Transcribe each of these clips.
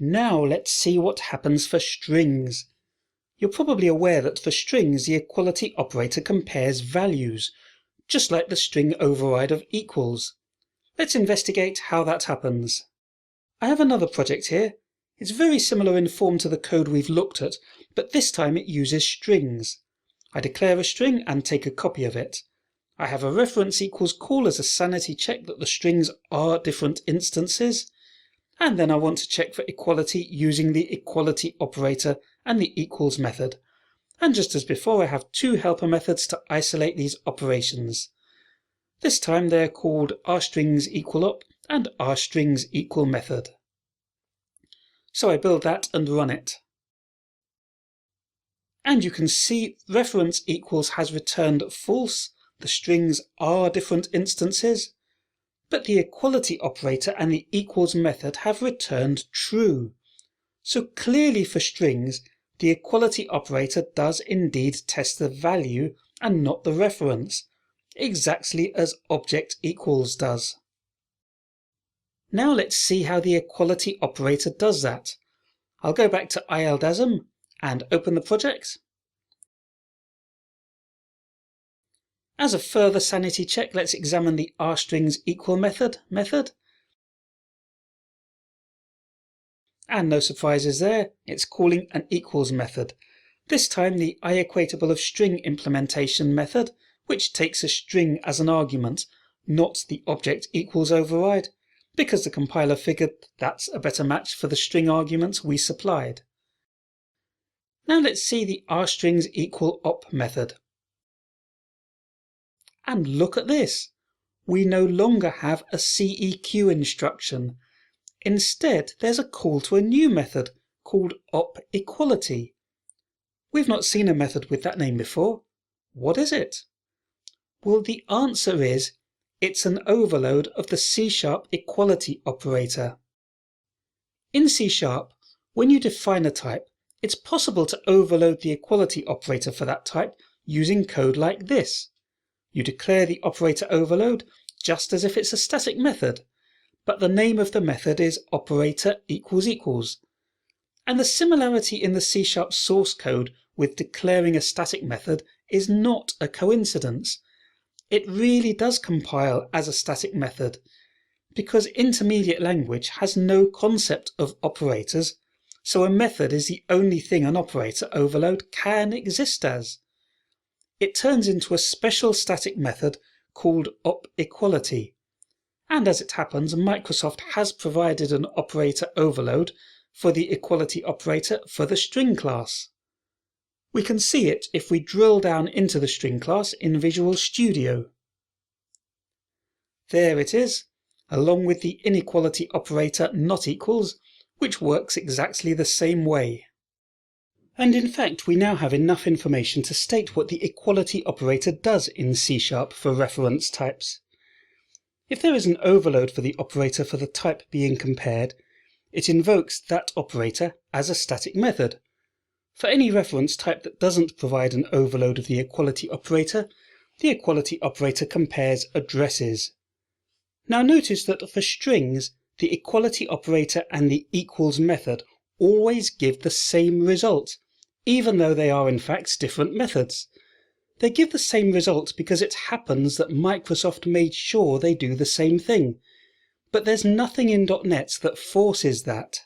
Now let's see what happens for strings. You're probably aware that for strings the equality operator compares values, just like the string override of equals. Let's investigate how that happens. I have another project here. It's very similar in form to the code we've looked at, but this time it uses strings. I declare a string and take a copy of it. I have a reference equals call as a sanity check that the strings are different instances, and then I want to check for equality using the equality operator and the equals method. And just as before, I have two helper methods to isolate these operations. This time they are called rStringsEqualUp and rStringsEqualMethod. So I build that and run it. And you can see reference equals has returned false. The strings are different instances, but the equality operator and the equals method have returned true. So clearly for strings, the equality operator does indeed test the value and not the reference, exactly as object equals does. Now let's see how the equality operator does that. I'll go back to ILDASM and open the project. As a further sanity check, let's examine the rStringsEqual method. And no surprises there, it's calling an equals method. This time the IEquatableOfString implementation method, which takes a string as an argument, not the object equals override, because the compiler figured that's a better match for the string arguments we supplied. Now let's see the rStringsEqualUp method. And look at this! We no longer have a CEQ instruction. Instead, there's a call to a new method called opEquality. We've not seen a method with that name before. What is it? Well, the answer is it's an overload of the C# equality operator. In C#, when you define a type, it's possible to overload the equality operator for that type using code like this. You declare the operator overload just as if it's a static method, but the name of the method is operator equals. And the similarity in the C# source code with declaring a static method is not a coincidence. It really does compile as a static method, because intermediate language has no concept of operators, so a method is the only thing an operator overload can exist as. It turns into a special static method called opEquality. And as it happens, Microsoft has provided an operator overload for the equality operator for the string class. We can see it if we drill down into the string class in Visual Studio. There it is, along with the inequality operator not equals, which works exactly the same way. And in fact, we now have enough information to state what the equality operator does in C# for reference types. If there is an overload for the operator for the type being compared, it invokes that operator as a static method. For any reference type that doesn't provide an overload of the equality operator compares addresses. Now notice that for strings, the equality operator and the equals method always give the same result, even though they are in fact different methods. They give the same result because it happens that Microsoft made sure they do the same thing, but there's nothing in .NET that forces that.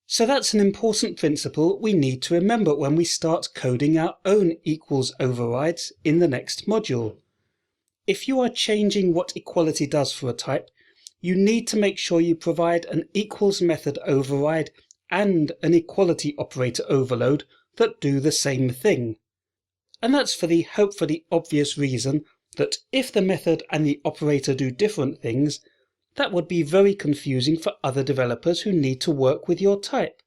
So that's an important principle we need to remember when we start coding our own equals overrides in the next module. If you are changing what equality does for a type, you need to make sure you provide an equals method override and an equality operator overload that do the same thing. And that's for the hopefully obvious reason that if the method and the operator do different things, that would be very confusing for other developers who need to work with your type.